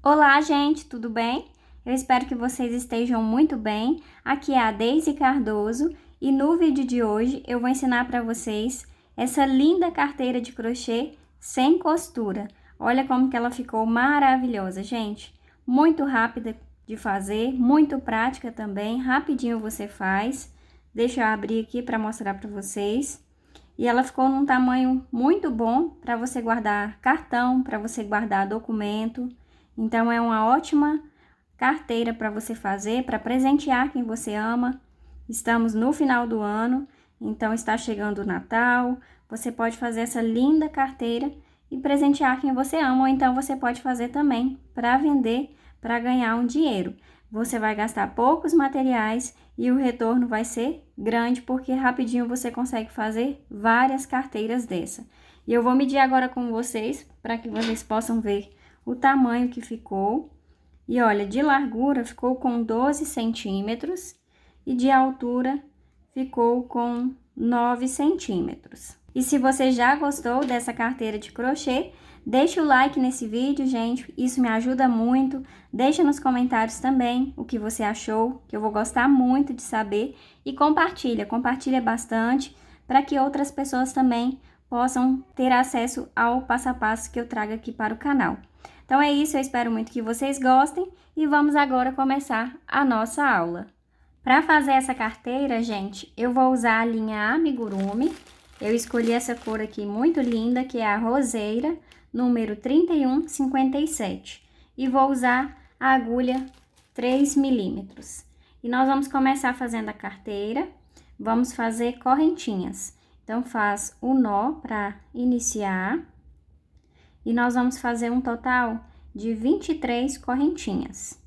Olá, gente, tudo bem? Eu espero que vocês estejam muito bem. Aqui é a Deise Cardoso e no vídeo de hoje eu vou ensinar para vocês essa linda carteira de crochê sem costura. Olha como que ela ficou maravilhosa, gente. Muito rápida de fazer, muito prática também, rapidinho você faz. Deixa eu abrir aqui para mostrar para vocês. E ela ficou num tamanho muito bom para você guardar cartão, para você guardar documento. Então, é uma ótima carteira para você fazer, para presentear quem você ama. Estamos no final do ano, então está chegando o Natal. Você pode fazer essa linda carteira e presentear quem você ama, ou então você pode fazer também para vender, para ganhar um dinheiro. Você vai gastar poucos materiais e o retorno vai ser grande, porque rapidinho você consegue fazer várias carteiras dessa. E eu vou medir agora com vocês, para que vocês possam ver o tamanho que ficou. E olha, de largura ficou com 12 centímetros e de altura ficou com 9 centímetros. E se você já gostou dessa carteira de crochê, deixa o like nesse vídeo, gente, isso me ajuda muito. Deixa nos comentários também o que você achou, que eu vou gostar muito de saber. E compartilha bastante, para que outras pessoas também possam ter acesso ao passo a passo que eu trago aqui para o canal. Então é isso, eu espero muito que vocês gostem e vamos agora começar a nossa aula. Para fazer essa carteira, gente, eu vou usar a linha amigurumi. Eu escolhi essa cor aqui muito linda, que é a roseira, número 3157. E vou usar a agulha 3 milímetros. E nós vamos começar fazendo a carteira, vamos fazer correntinhas. Então, faz o nó para iniciar. E nós vamos fazer um total de 23 correntinhas.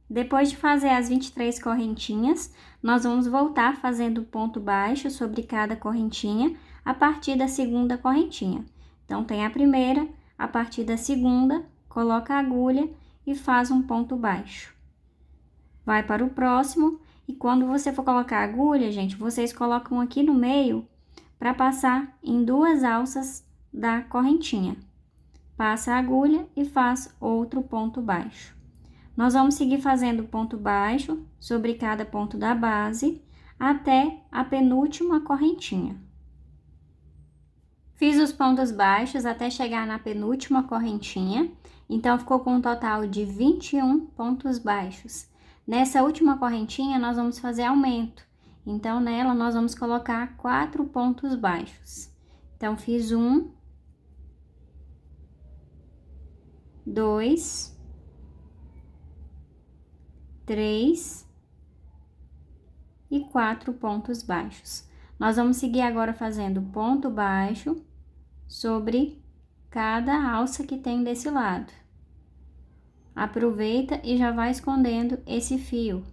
Depois de fazer as 23 correntinhas, nós vamos voltar fazendo ponto baixo sobre cada correntinha a partir da segunda correntinha. Então, tem a primeira, a partir da segunda, coloca a agulha e faz um ponto baixo. Vai para o próximo e quando você for colocar a agulha, gente, vocês colocam aqui no meio para passar em duas alças da correntinha. Passa a agulha e faz outro ponto baixo. Nós vamos seguir fazendo ponto baixo sobre cada ponto da base até a penúltima correntinha. Fiz os pontos baixos até chegar na penúltima correntinha, então ficou com um total de 21 pontos baixos. Nessa última correntinha, nós vamos fazer aumento, então nela nós vamos colocar 4 pontos baixos. Então, fiz 1, 2, 3 e 4 pontos baixos. Nós vamos seguir agora fazendo ponto baixo sobre cada alça que tem desse lado. Aproveita e já vai escondendo esse fio.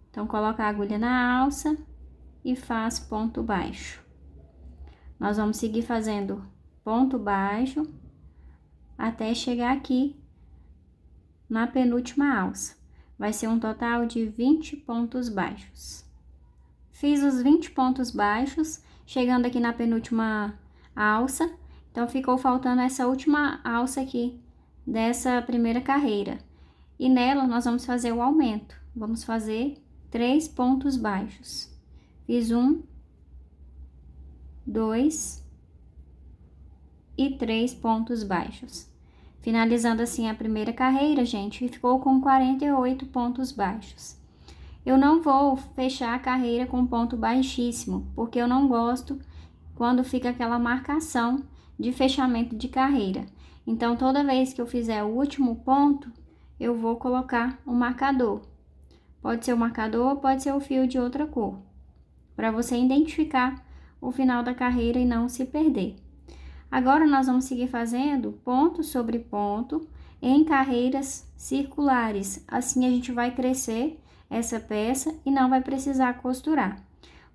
Então, coloca a agulha na alça e faz ponto baixo. Nós vamos seguir fazendo ponto baixo até chegar aqui na penúltima alça. Vai ser um total de 20 pontos baixos. Fiz os 20 pontos baixos, chegando aqui na penúltima alça. Então, ficou faltando essa última alça aqui dessa primeira carreira. E nela, nós vamos fazer o aumento. Vamos fazer 3 pontos baixos. Fiz 1, 2 e 3 pontos baixos. Finalizando assim a primeira carreira, gente, e ficou com 48 pontos baixos. Eu não vou fechar a carreira com ponto baixíssimo, porque eu não gosto quando fica aquela marcação de fechamento de carreira. Então, toda vez que eu fizer o último ponto, eu vou colocar um marcador. Pode ser o marcador, pode ser o fio de outra cor, para você identificar o final da carreira e não se perder. Agora, nós vamos seguir fazendo ponto sobre ponto em carreiras circulares. Assim, a gente vai crescer essa peça e não vai precisar costurar.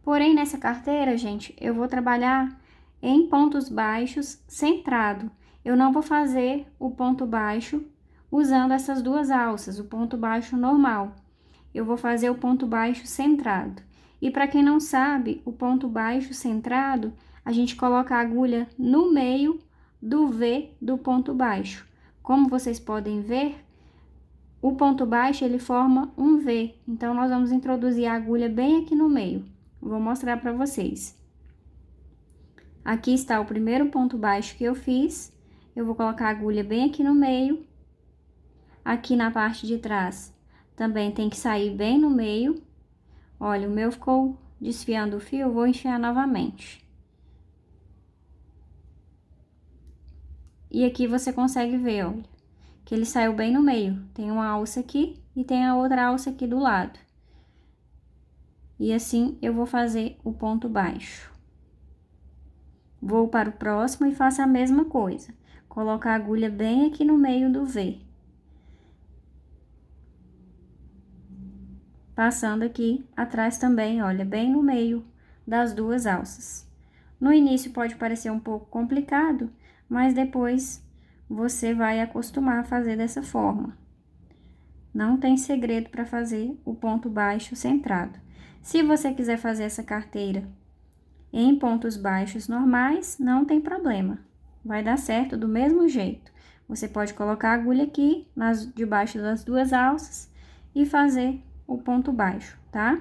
Porém, nessa carteira, gente, eu vou trabalhar em pontos baixos centrado. Eu não vou fazer o ponto baixo usando essas duas alças, o ponto baixo normal. Eu vou fazer o ponto baixo centrado. E para quem não sabe, o ponto baixo centrado, a gente coloca a agulha no meio do V do ponto baixo, como vocês podem ver, o ponto baixo ele forma um V. Então, nós vamos introduzir a agulha bem aqui no meio. Vou mostrar para vocês. Aqui está o primeiro ponto baixo que eu fiz. Eu vou colocar a agulha bem aqui no meio. Aqui na parte de trás também tem que sair bem no meio. Olha, o meu ficou desfiando o fio, eu vou enfiar novamente. E aqui você consegue ver, olha, que ele saiu bem no meio. Tem uma alça aqui e tem a outra alça aqui do lado. E assim eu vou fazer o ponto baixo. Vou para o próximo e faço a mesma coisa. Coloco a agulha bem aqui no meio do V. Passando aqui atrás também, olha, bem no meio das duas alças. No início pode parecer um pouco complicado, mas depois você vai acostumar a fazer dessa forma. Não tem segredo para fazer o ponto baixo centrado. Se você quiser fazer essa carteira em pontos baixos normais, não tem problema. Vai dar certo do mesmo jeito. Você pode colocar a agulha aqui, debaixo das duas alças e fazer o ponto baixo, tá?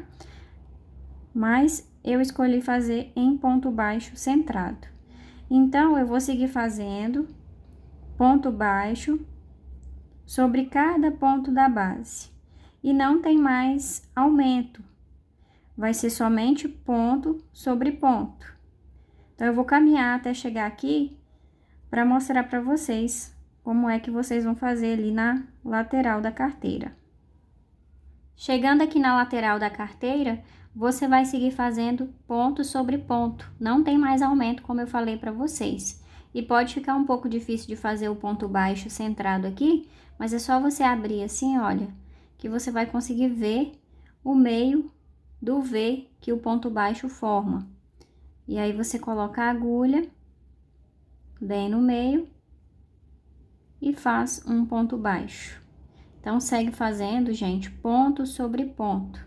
Mas eu escolhi fazer em ponto baixo centrado. Então, eu vou seguir fazendo ponto baixo sobre cada ponto da base. E não tem mais aumento. Vai ser somente ponto sobre ponto. Então, eu vou caminhar até chegar aqui para mostrar para vocês como é que vocês vão fazer ali na lateral da carteira. Chegando aqui na lateral da carteira, você vai seguir fazendo ponto sobre ponto. Não tem mais aumento, como eu falei para vocês. E pode ficar um pouco difícil de fazer o ponto baixo centrado aqui, mas é só você abrir assim, olha, que você vai conseguir ver o meio do V que o ponto baixo forma. E aí, você coloca a agulha bem no meio e faz um ponto baixo. Então, segue fazendo, gente, ponto sobre ponto.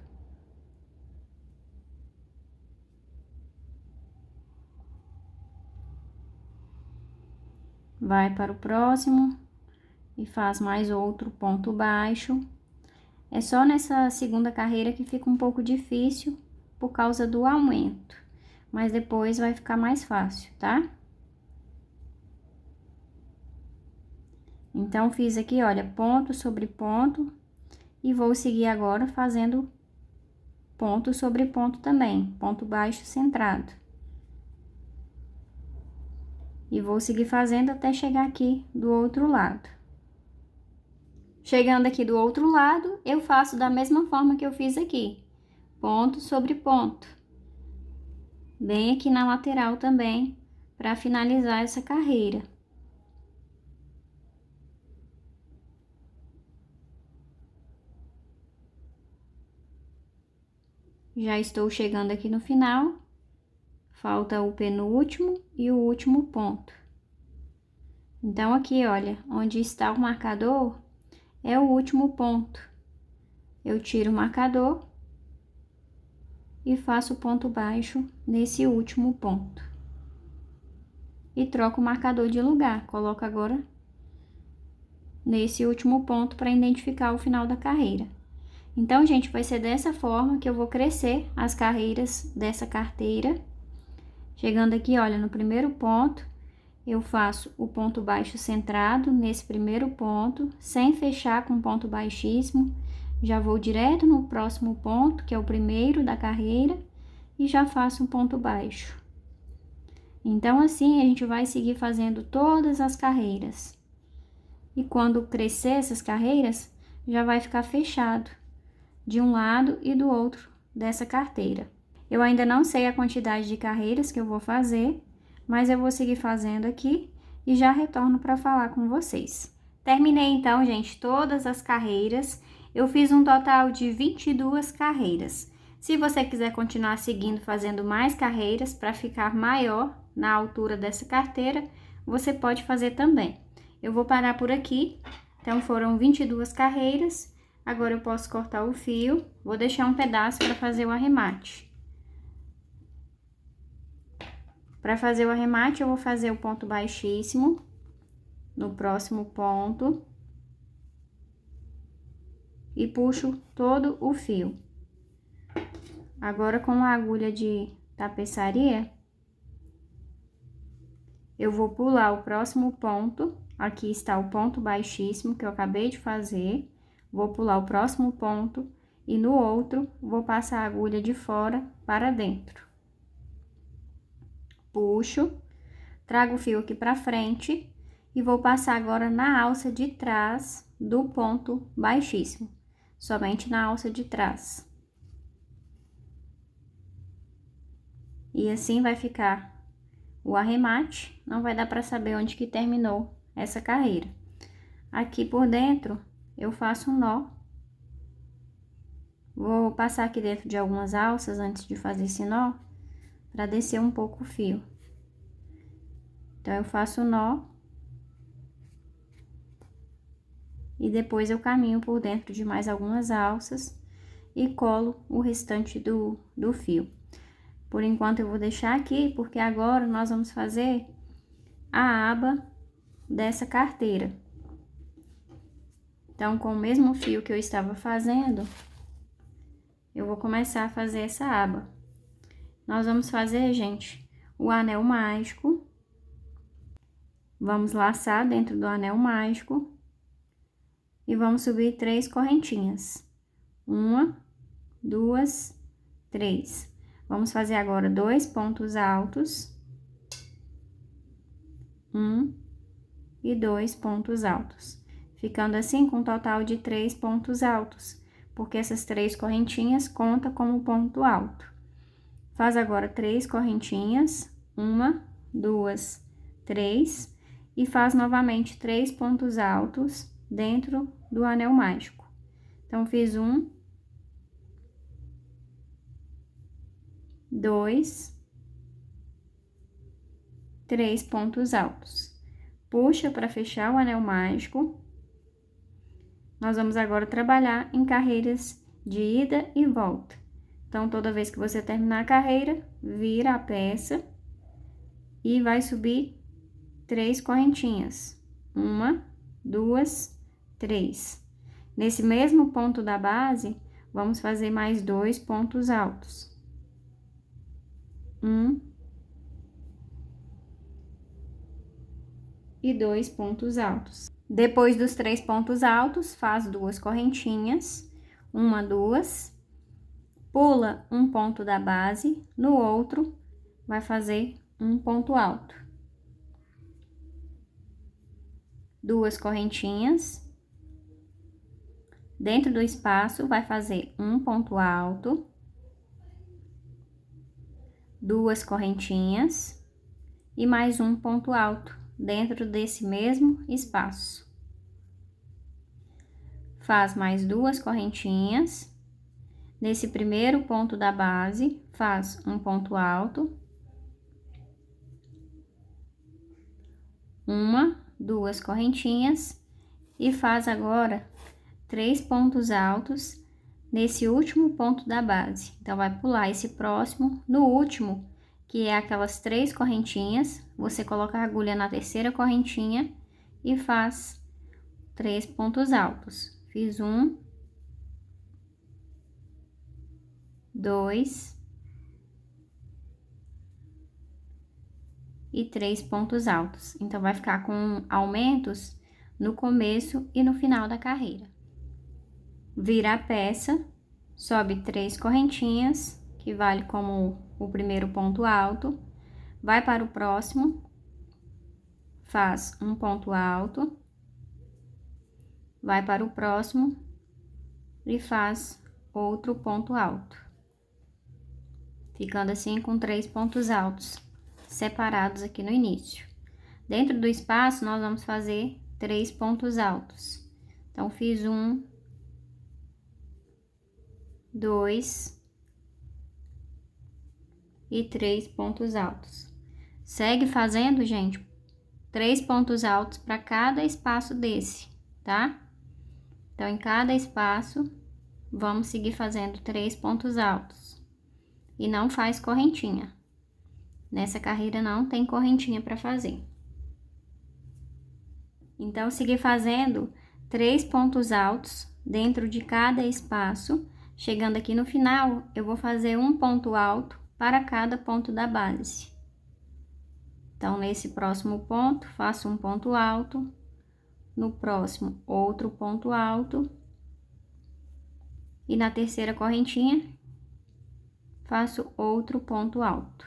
Vai para o próximo e faz mais outro ponto baixo. É só nessa segunda carreira que fica um pouco difícil por causa do aumento, mas depois vai ficar mais fácil, tá? Então, fiz aqui, olha, ponto sobre ponto, e vou seguir agora fazendo ponto sobre ponto também, ponto baixo centrado. E vou seguir fazendo até chegar aqui do outro lado. Chegando aqui do outro lado, eu faço da mesma forma que eu fiz aqui, ponto sobre ponto. Bem aqui na lateral também, para finalizar essa carreira. Já estou chegando aqui no final, falta o penúltimo e o último ponto. Então, aqui, olha, onde está o marcador, é o último ponto. Eu tiro o marcador e faço o ponto baixo nesse último ponto. E troco o marcador de lugar, coloco agora nesse último ponto para identificar o final da carreira. Então, gente, vai ser dessa forma que eu vou crescer as carreiras dessa carteira. Chegando aqui, olha, no primeiro ponto, eu faço o ponto baixo centrado nesse primeiro ponto, sem fechar com ponto baixíssimo. Já vou direto no próximo ponto, que é o primeiro da carreira, e já faço um ponto baixo. Então, assim, a gente vai seguir fazendo todas as carreiras. E quando crescer essas carreiras, já vai ficar fechado de um lado e do outro dessa carteira. Eu ainda não sei a quantidade de carreiras que eu vou fazer, mas eu vou seguir fazendo aqui e já retorno para falar com vocês. Terminei então, gente, todas as carreiras. Eu fiz um total de 22 carreiras. Se você quiser continuar seguindo fazendo mais carreiras para ficar maior na altura dessa carteira, você pode fazer também. Eu vou parar por aqui. Então, foram 22 carreiras. Agora, eu posso cortar o fio. Vou deixar um pedaço para fazer o arremate. Para fazer o arremate, eu vou fazer o ponto baixíssimo. no próximo ponto e puxo todo o fio. Agora, com a agulha de tapeçaria, eu vou pular o próximo ponto. Aqui está o ponto baixíssimo que eu acabei de fazer. Vou pular o próximo ponto e no outro vou passar a agulha de fora para dentro. Puxo, trago o fio aqui para frente e vou passar agora na alça de trás do ponto baixíssimo, somente na alça de trás. E assim vai ficar o arremate, não vai dar para saber onde que terminou essa carreira. Aqui por dentro eu faço um nó. Vou passar aqui dentro de algumas alças antes de fazer esse nó, para descer um pouco o fio. Então, eu faço o nó. E depois eu caminho por dentro de mais algumas alças e colo o restante do fio. Por enquanto, eu vou deixar aqui, porque agora nós vamos fazer a aba dessa carteira. Então, com o mesmo fio que eu estava fazendo, eu vou começar a fazer essa aba. Nós vamos fazer, gente, o anel mágico. Vamos laçar dentro do anel mágico. E vamos subir 3 correntinhas. 1, 2, 3. Vamos fazer agora 2 pontos altos. 1 e 2 pontos altos. Ficando assim com um total de 3 pontos altos, porque essas 3 correntinhas contam como ponto alto. Faz agora 3 correntinhas, 1, 2, 3, e faz novamente 3 pontos altos dentro do anel mágico. Então, fiz 1, 2, 3 pontos altos. Puxa para fechar o anel mágico. Nós vamos agora trabalhar em carreiras de ida e volta. Então, toda vez que você terminar a carreira, vira a peça e vai subir 3 correntinhas. 1, 2, 3. Nesse mesmo ponto da base, vamos fazer mais 2 pontos altos. 1 e 2 pontos altos. Depois dos 3 pontos altos, faz 2 correntinhas, 1, 2, pula um ponto da base, no outro vai fazer um ponto alto. 2 correntinhas. Dentro do espaço, vai fazer um ponto alto, 2 correntinhas e mais um ponto alto dentro desse mesmo espaço. Faz mais 2 correntinhas. Nesse primeiro ponto da base, faz um ponto alto, 1, 2 correntinhas e faz agora 3 pontos altos nesse último ponto da base. Então, vai pular esse próximo, no último, que é aquelas 3 correntinhas, você coloca a agulha na terceira correntinha e faz 3 pontos altos. Fiz 1, 2 e 3 pontos altos. Então, vai ficar com aumentos no começo e no final da carreira. Vira a peça, sobe 3 correntinhas, que vale como o primeiro ponto alto, vai para o próximo, faz um ponto alto, vai para o próximo e faz outro ponto alto, ficando assim com 3 pontos altos separados aqui no início. Dentro do espaço, nós vamos fazer 3 pontos altos. Então, fiz 1, 2 e 3 pontos altos. Segue fazendo, gente, 3 pontos altos para cada espaço desse, tá? Então, em cada espaço, vamos seguir fazendo 3 pontos altos. E não faz correntinha. Nessa carreira não tem correntinha para fazer. Então, segui fazendo 3 pontos altos dentro de cada espaço. Chegando aqui no final, eu vou fazer um ponto alto para cada ponto da base. Então, nesse próximo ponto, faço um ponto alto. No próximo, outro ponto alto. E na terceira correntinha, faço outro ponto alto.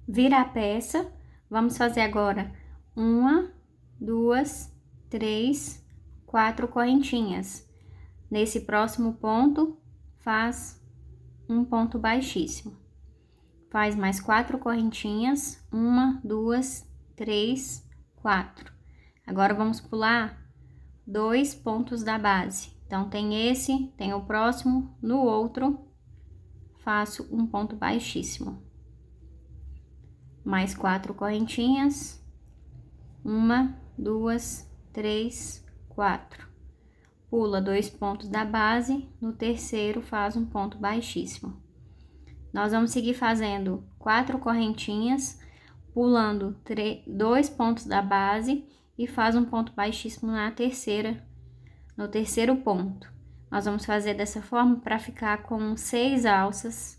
Vira a peça. Vamos fazer agora 1, 2, 3, 4 correntinhas. Nesse próximo ponto, faz um ponto baixíssimo. Faz mais 4 correntinhas, 1, 2, 3, 4. Agora, vamos pular 2 pontos da base. Então, tem esse, tem o próximo, no outro, faço um ponto baixíssimo. Mais 4 correntinhas, 1, 2, 3, 4. Pula 2 pontos da base, no terceiro faz um ponto baixíssimo. Nós vamos seguir fazendo 4 correntinhas, pulando 2 pontos da base e faz um ponto baixíssimo no terceiro ponto. Nós vamos fazer dessa forma para ficar com 6 alças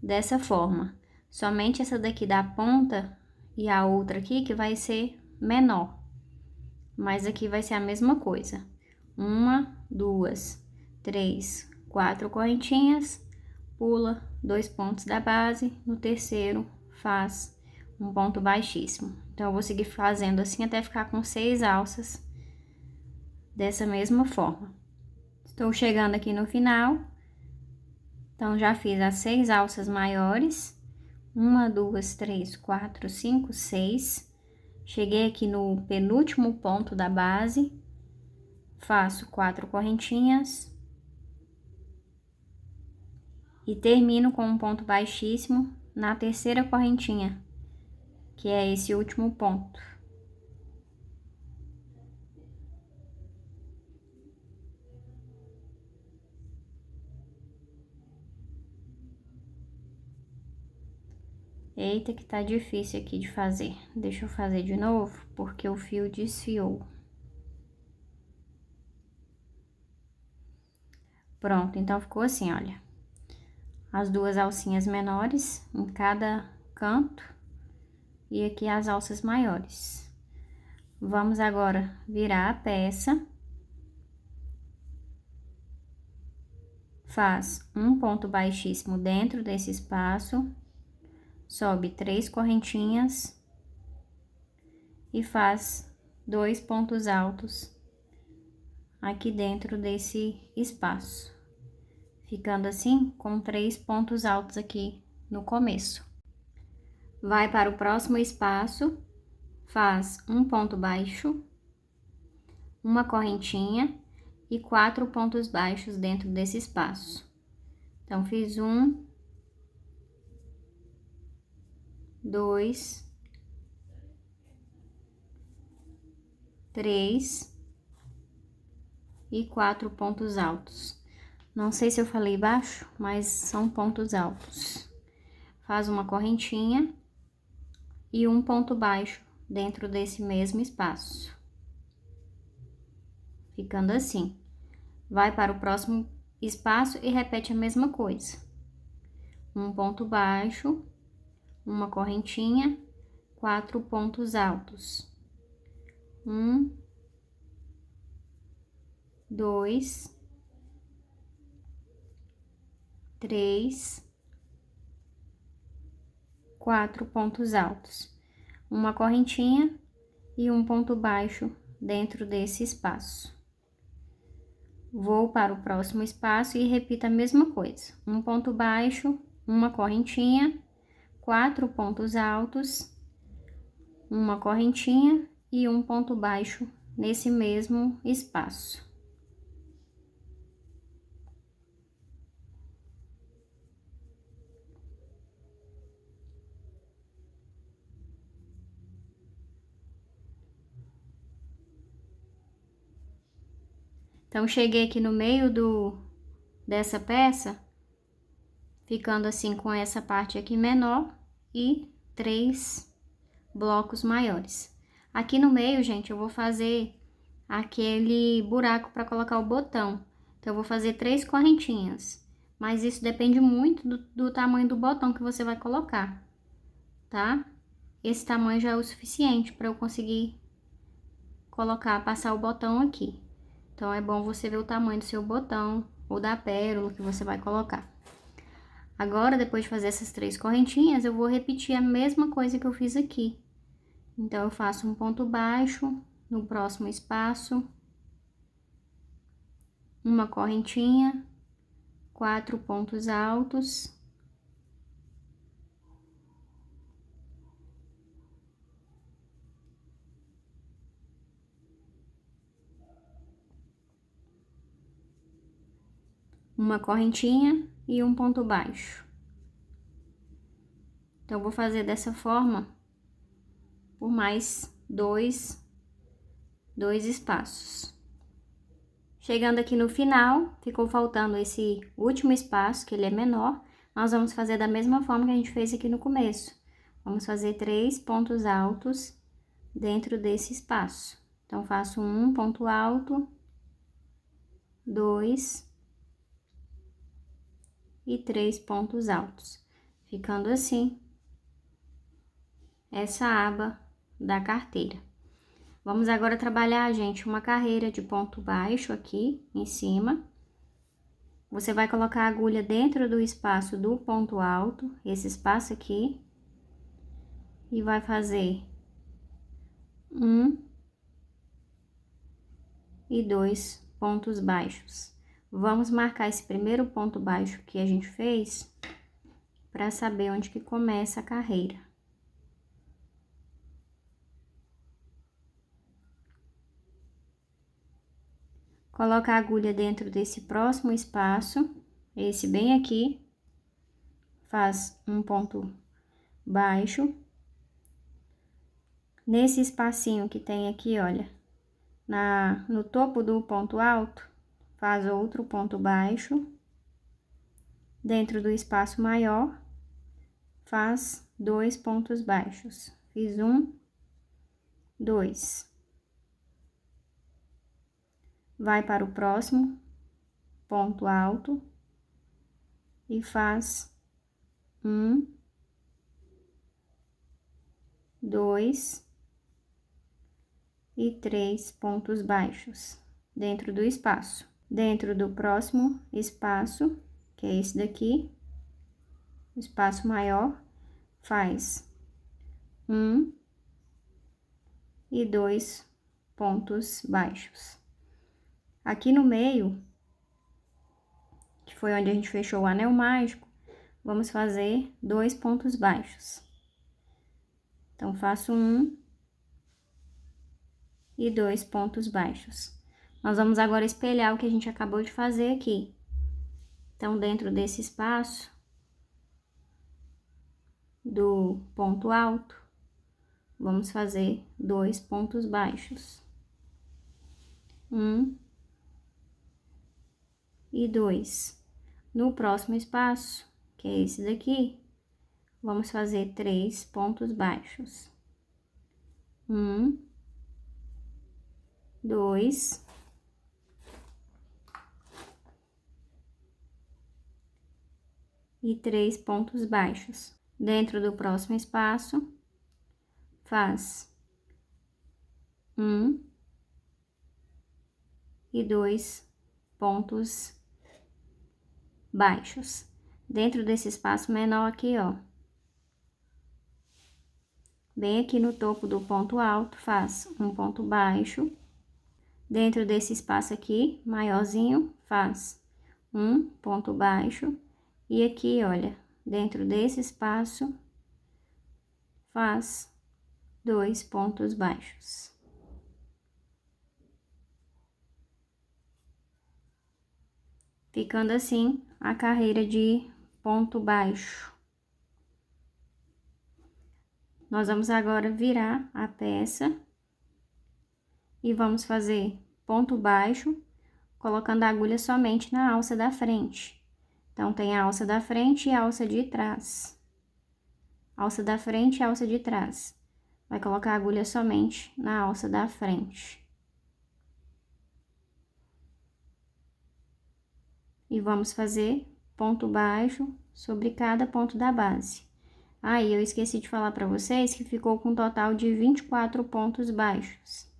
dessa forma. Somente essa daqui da ponta e a outra aqui que vai ser menor. Mas aqui vai ser a mesma coisa. 1, 2, 3, 4 correntinhas, pula 2 pontos da base, no terceiro faz um ponto baixíssimo. Então, eu vou seguir fazendo assim até ficar com 6 alças dessa mesma forma. Estou chegando aqui no final. Então, já fiz as 6 alças maiores. 1, 2, 3, 4, 5, 6. Cheguei aqui no penúltimo ponto da base. Faço 4 correntinhas. E termino com um ponto baixíssimo na terceira correntinha, que é esse último ponto. Eita, que tá difícil aqui de fazer. Deixa eu fazer de novo, porque o fio desfiou. Pronto, então ficou assim, olha. As 2 alcinhas menores em cada canto e aqui as alças maiores. Vamos agora virar a peça. Faz um ponto baixíssimo dentro desse espaço. Sobe 3 correntinhas e faz 2 pontos altos aqui dentro desse espaço, ficando assim com 3 pontos altos aqui no começo. Vai para o próximo espaço, faz um ponto baixo, uma correntinha e 4 pontos baixos dentro desse espaço. Então, fiz 1, 2, 3 e 4 pontos altos. Não sei se eu falei baixo, mas são pontos altos. Faz uma correntinha e um ponto baixo dentro desse mesmo espaço. Ficando assim. Vai para o próximo espaço e repete a mesma coisa. Um ponto baixo, uma correntinha, 4 pontos altos. 1, 2, 3, 4 pontos altos. Uma correntinha e um ponto baixo dentro desse espaço. Vou para o próximo espaço e repito a mesma coisa. Um ponto baixo, uma correntinha, 4 pontos altos, uma correntinha e um ponto baixo nesse mesmo espaço. Então, cheguei aqui no meio dessa peça, ficando assim com essa parte aqui menor e 3 blocos maiores. Aqui no meio, gente, eu vou fazer aquele buraco para colocar o botão. Então, eu vou fazer 3 correntinhas. Mas isso depende muito do tamanho do botão que você vai colocar, tá? Esse tamanho já é o suficiente para eu conseguir passar o botão aqui. Então, é bom você ver o tamanho do seu botão ou da pérola que você vai colocar. Agora, depois de fazer essas 3 correntinhas, eu vou repetir a mesma coisa que eu fiz aqui. Então, eu faço um ponto baixo no próximo espaço, uma correntinha, 4 pontos altos, uma correntinha e um ponto baixo. Então, eu vou fazer dessa forma por mais dois espaços. Chegando aqui no final, ficou faltando esse último espaço, que ele é menor, nós vamos fazer da mesma forma que a gente fez aqui no começo. Vamos fazer 3 pontos altos dentro desse espaço. Então, faço um ponto alto, 2 e 3 pontos altos, ficando assim essa aba da carteira. Vamos agora trabalhar, gente, uma carreira de ponto baixo aqui em cima. Você vai colocar a agulha dentro do espaço do ponto alto, esse espaço aqui, e vai fazer 1 e 2 pontos baixos. Vamos marcar esse primeiro ponto baixo que a gente fez para saber onde que começa a carreira. Coloca a agulha dentro desse próximo espaço, esse bem aqui, faz um ponto baixo. Nesse espacinho que tem aqui, olha, no topo do ponto alto, faz outro ponto baixo. Dentro do espaço maior, faz 2 pontos baixos. Fiz 1, 2. Vai para o próximo ponto alto e faz 1, 2 e 3 pontos baixos dentro do espaço. Dentro do próximo espaço, que é esse daqui, o espaço maior, faz 1 e 2 pontos baixos. Aqui no meio, que foi onde a gente fechou o anel mágico, vamos fazer 2 pontos baixos. Então, faço 1 e 2 pontos baixos. Nós vamos agora espelhar o que a gente acabou de fazer aqui. Então, dentro desse espaço do ponto alto, vamos fazer 2 pontos baixos. 1 e 2. No próximo espaço, que é esse daqui, vamos fazer 3 pontos baixos. 1, 2 e 3 pontos baixos. Dentro do próximo espaço, faz 1 e 2 pontos baixos. Dentro desse espaço menor aqui, ó, bem aqui no topo do ponto alto, faz um ponto baixo. Dentro desse espaço aqui, maiorzinho, faz um ponto baixo. E aqui, olha, dentro desse espaço, faz 2 pontos baixos. Ficando assim a carreira de ponto baixo. Nós vamos agora virar a peça e vamos fazer ponto baixo, colocando a agulha somente na alça da frente. Então, tem a alça da frente e a alça de trás. Alça da frente e alça de trás. vai colocar a agulha somente na alça da frente. E vamos fazer ponto baixo sobre cada ponto da base. Aí, eu esqueci de falar para vocês que ficou com um total de 24 pontos baixos.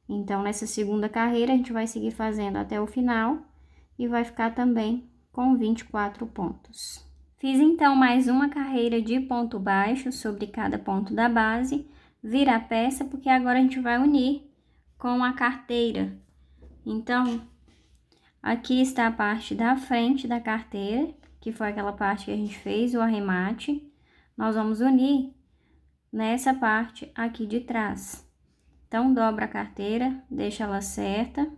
Então, nessa segunda carreira, a gente vai seguir fazendo até o final e vai ficar também com 24 pontos. Fiz então mais uma carreira de ponto baixo sobre cada ponto da base, vira a peça, porque agora a gente vai unir com a carteira. Então, aqui está a parte da frente da carteira, que foi aquela parte que a gente fez o arremate. Nós vamos unir nessa parte aqui de trás. Então, dobra a carteira, deixa ela certa.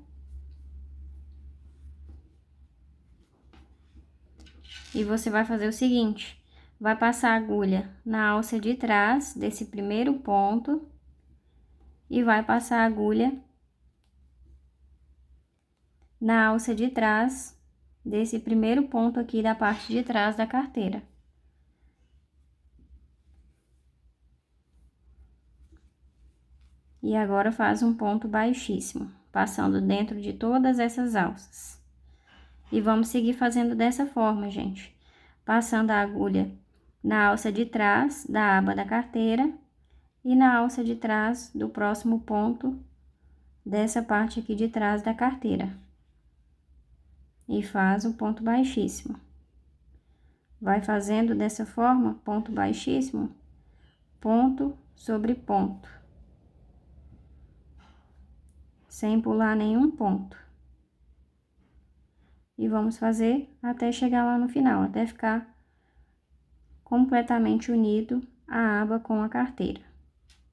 E você vai fazer o seguinte, vai passar a agulha na alça de trás desse primeiro ponto e vai passar a agulha na alça de trás desse primeiro ponto aqui da parte de trás da carteira. E agora faz um ponto baixíssimo, passando dentro de todas essas alças. E vamos seguir fazendo dessa forma, gente. Passando a agulha na alça de trás da aba da carteira e na alça de trás do próximo ponto dessa parte aqui de trás da carteira. E faz um ponto baixíssimo. Vai fazendo dessa forma, ponto baixíssimo, ponto sobre ponto. Sem pular nenhum ponto. E vamos fazer até chegar lá no final, até ficar completamente unido a aba com a carteira.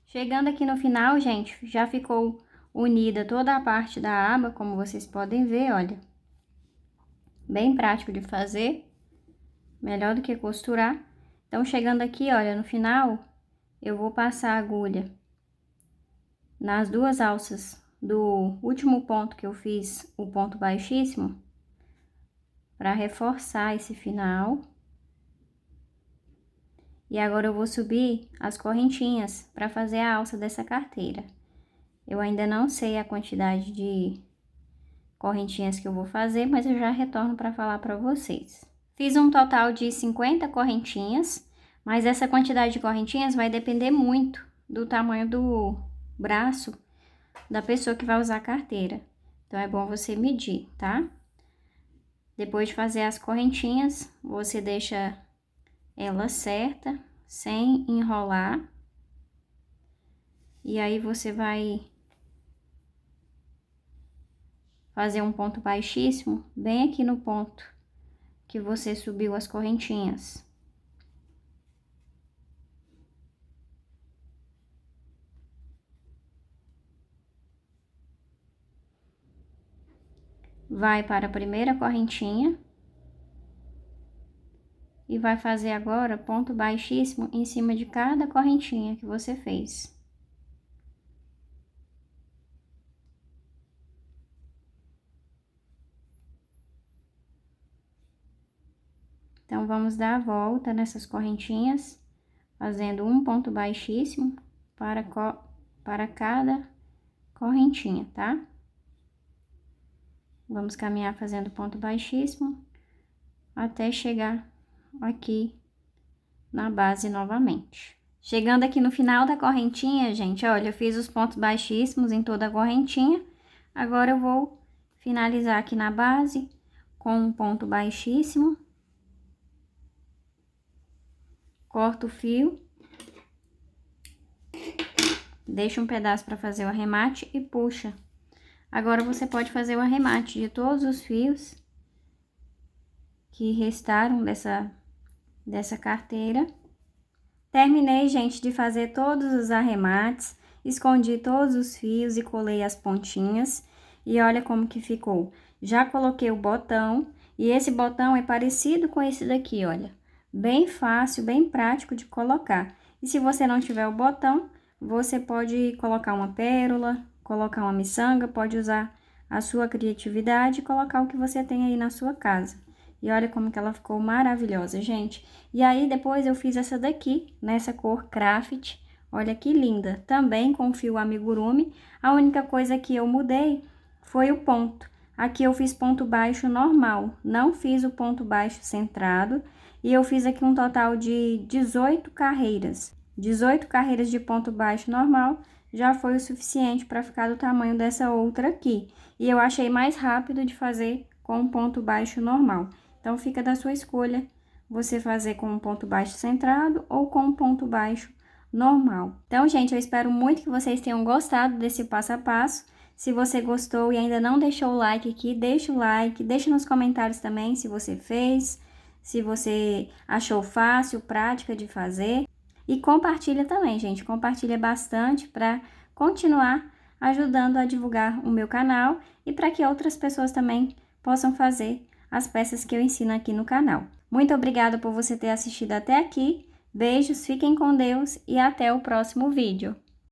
Chegando aqui no final, gente, já ficou unida toda a parte da aba, como vocês podem ver, olha. Bem prático de fazer, melhor do que costurar. Então, chegando aqui, olha, no final, eu vou passar a agulha nas duas alças do último ponto que eu fiz, o ponto baixíssimo, para reforçar esse final. E agora eu vou subir as correntinhas para fazer a alça dessa carteira. Eu ainda não sei a quantidade de correntinhas que eu vou fazer, mas eu já retorno para falar para vocês. Fiz um total de 50 correntinhas, mas essa quantidade de correntinhas vai depender muito do tamanho do braço da pessoa que vai usar a carteira. Então, é bom você medir, tá? Depois de fazer as correntinhas, você deixa ela certa, sem enrolar. E aí, você vai fazer um ponto baixíssimo, bem aqui no ponto que você subiu as correntinhas. Vai para a primeira correntinha. E vai fazer agora ponto baixíssimo em cima de cada correntinha que você fez. Então, vamos dar a volta nessas correntinhas, fazendo um ponto baixíssimo para cada correntinha, tá? Vamos caminhar fazendo ponto baixíssimo até chegar aqui na base novamente. Chegando aqui no final da correntinha, gente, olha, eu fiz os pontos baixíssimos em toda a correntinha. Agora eu vou finalizar aqui na base com um ponto baixíssimo. Corto o fio. Deixa um pedaço para fazer o arremate e puxa. Agora você pode fazer o arremate de todos os fios que restaram dessa carteira. Terminei, gente, de fazer todos os arremates, escondi todos os fios e colei as pontinhas. E olha como que ficou. Já coloquei o botão, e esse botão é parecido com esse daqui, olha. Bem fácil, bem prático de colocar. E se você não tiver o botão, você pode colocar uma pérola, colocar uma miçanga, pode usar a sua criatividade e colocar o que você tem aí na sua casa. E olha como que ela ficou maravilhosa, gente. E aí, depois eu fiz essa daqui, nessa cor craft, Olha que linda, também com fio amigurumi. A única coisa que eu mudei foi o ponto. Aqui eu fiz ponto baixo normal, não fiz o ponto baixo centrado. E eu fiz aqui um total de 18 carreiras. 18 carreiras de ponto baixo normal já foi o suficiente para ficar do tamanho dessa outra aqui. E eu achei mais rápido de fazer com um ponto baixo normal. Então, fica da sua escolha você fazer com um ponto baixo centrado ou com um ponto baixo normal. Então, gente, eu espero muito que vocês tenham gostado desse passo a passo. Se você gostou e ainda não deixou o like aqui, deixa o like, deixa nos comentários também se você fez, se você achou fácil, prática de fazer. E compartilha também, gente, compartilha bastante para continuar ajudando a divulgar o meu canal e para que outras pessoas também possam fazer as peças que eu ensino aqui no canal. Muito obrigada por você ter assistido até aqui. Beijos, fiquem com Deus e até o próximo vídeo.